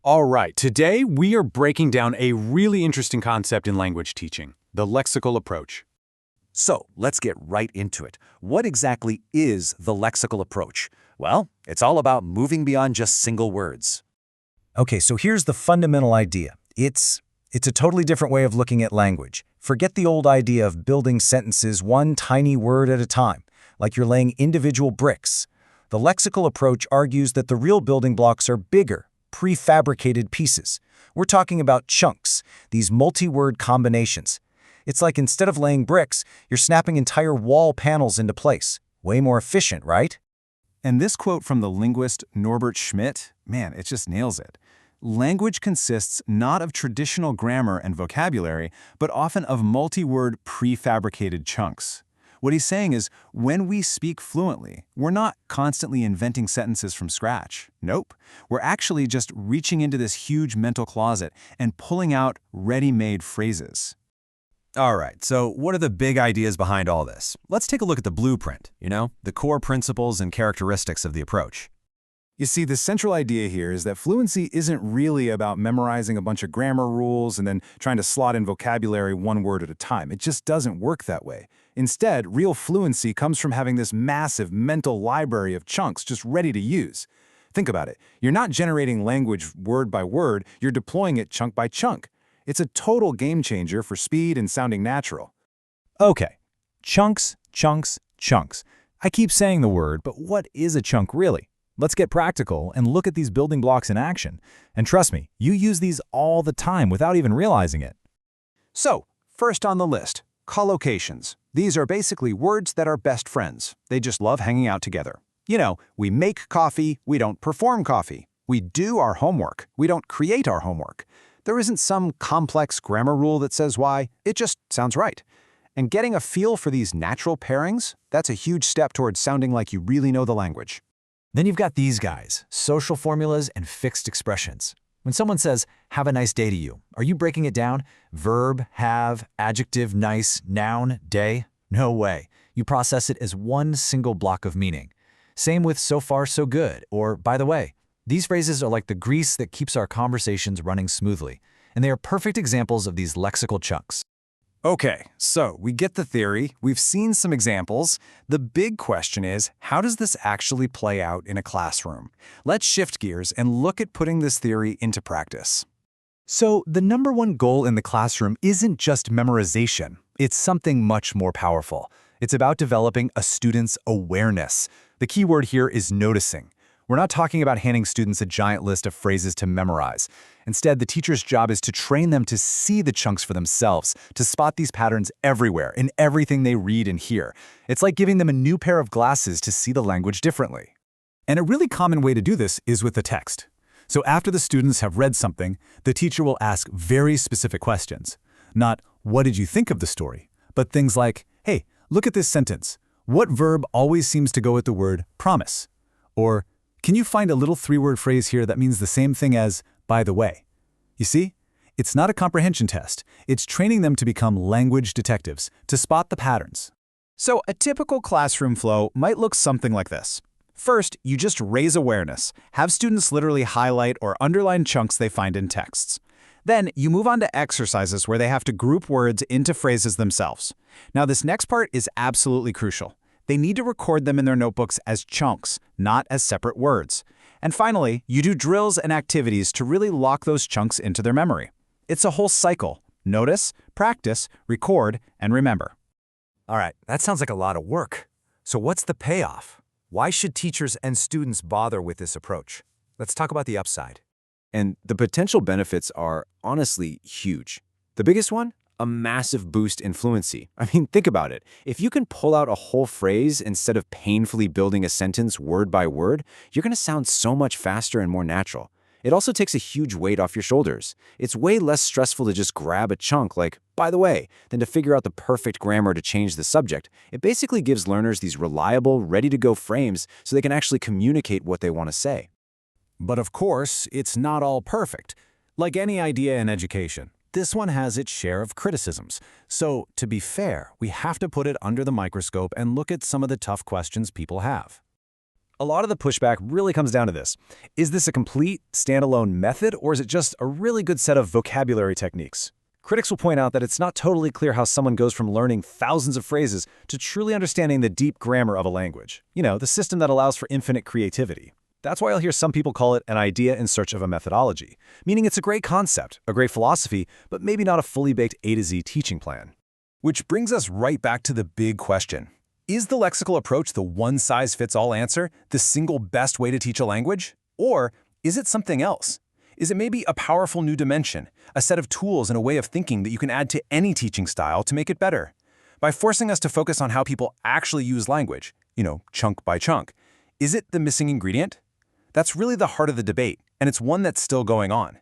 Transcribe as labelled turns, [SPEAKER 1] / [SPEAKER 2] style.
[SPEAKER 1] All right, today we are breaking down a really interesting concept in language teaching, the lexical approach.
[SPEAKER 2] So, let's get right into it. What exactly is the lexical approach? Well, it's all about moving beyond just single words. Okay, so here's the fundamental idea. It's a totally different way of looking at language. Forget the old idea of building sentences one tiny word at a time, like you're laying individual bricks. The lexical approach argues that the real building blocks are bigger, prefabricated pieces. We're talking about chunks, these multi-word combinations. It's like instead of laying bricks, you're snapping entire wall panels into place. Way more efficient, right?
[SPEAKER 3] And this quote from the linguist Norbert Schmidt, man, it just nails it. Language consists not of traditional grammar and vocabulary, but often of multi-word prefabricated chunks. What he's saying is, when we speak fluently, we're not constantly inventing sentences from scratch. Nope. We're actually just reaching into this huge mental closet and pulling out ready-made phrases.
[SPEAKER 4] All right, so what are the big ideas behind all this? Let's take a look at the blueprint, the core principles and characteristics of the approach.
[SPEAKER 3] You see, the central idea here is that fluency isn't really about memorizing a bunch of grammar rules and then trying to slot in vocabulary one word at a time. It just doesn't work that way. Instead, real fluency comes from having this massive mental library of chunks just ready to use. Think about it. You're not generating language word by word, you're deploying it chunk by chunk. It's a total game changer for speed and sounding natural.
[SPEAKER 5] Okay, chunks, chunks, chunks. I keep saying the word, but what is a chunk really? Let's get practical and look at these building blocks in action. And trust me, you use these all the time without even realizing it.
[SPEAKER 6] So, first on the list, collocations. These are basically words that are best friends. They just love hanging out together. We make coffee, we don't perform coffee. We do our homework, we don't create our homework. There isn't some complex grammar rule that says why, it just sounds right. And getting a feel for these natural pairings, that's a huge step towards sounding like you really know the language.
[SPEAKER 5] Then you've got these guys, social formulas and fixed expressions. When someone says, have a nice day to you, are you breaking it down? Verb, have, adjective, nice, noun, day? No way. You process it as one single block of meaning. Same with so far so good, or by the way. These phrases are like the grease that keeps our conversations running smoothly, and they are perfect examples of these lexical chunks.
[SPEAKER 3] Okay, so we get the theory, we've seen some examples. The big question is, how does this actually play out in a classroom? Let's shift gears and look at putting this theory into practice.
[SPEAKER 7] So the number one goal in the classroom isn't just memorization. It's something much more powerful. It's about developing a student's awareness. The key word here is noticing. We're not talking about handing students a giant list of phrases to memorize. Instead, the teacher's job is to train them to see the chunks for themselves, to spot these patterns everywhere, in everything they read and hear. It's like giving them a new pair of glasses to see the language differently.
[SPEAKER 5] And a really common way to do this is with the text. So after the students have read something, the teacher will ask very specific questions. Not, what did you think of the story? But things like, hey, look at this sentence. What verb always seems to go with the word promise? Or, can you find a little three-word phrase here that means the same thing as, by the way? You see? It's not a comprehension test. It's training them to become language detectives, to spot the patterns.
[SPEAKER 6] So a typical classroom flow might look something like this. First, you just raise awareness. Have students literally highlight or underline chunks they find in texts. Then you move on to exercises where they have to group words into phrases themselves. Now this next part is absolutely crucial. They need to record them in their notebooks as chunks, not as separate words. And finally, you do drills and activities to really lock those chunks into their memory. It's a whole cycle. Notice, practice, record, and remember.
[SPEAKER 2] All right, that sounds like a lot of work. So what's the payoff? Why should teachers and students bother with this approach? Let's talk about the upside.
[SPEAKER 8] And the potential benefits are honestly huge. The biggest one? A massive boost in fluency. I mean, think about it. If you can pull out a whole phrase instead of painfully building a sentence word by word, you're going to sound so much faster and more natural. It also takes a huge weight off your shoulders. It's way less stressful to just grab a chunk like, by the way, than to figure out the perfect grammar to change the subject. It basically gives learners these reliable, ready-to-go frames so they can actually communicate what they want to say.
[SPEAKER 6] But of course, it's not all perfect. Like any idea in education, this one has its share of criticisms. So, to be fair, we have to put it under the microscope and look at some of the tough questions people have.
[SPEAKER 2] A lot of the pushback really comes down to this. Is this a complete, standalone method, or is it just a really good set of vocabulary techniques? Critics will point out that it's not totally clear how someone goes from learning thousands of phrases to truly understanding the deep grammar of a language. You know, the system that allows for infinite creativity. That's why you'll hear some people call it an idea in search of a methodology, meaning it's a great concept, a great philosophy, but maybe not a fully baked A to Z teaching plan.
[SPEAKER 5] Which brings us right back to the big question. Is the lexical approach the one-size-fits-all answer, the single best way to teach a language? Or is it something else? Is it maybe a powerful new dimension, a set of tools and a way of thinking that you can add to any teaching style to make it better? By forcing us to focus on how people actually use language, chunk by chunk, is it the missing ingredient? That's really the heart of the debate, and it's one that's still going on.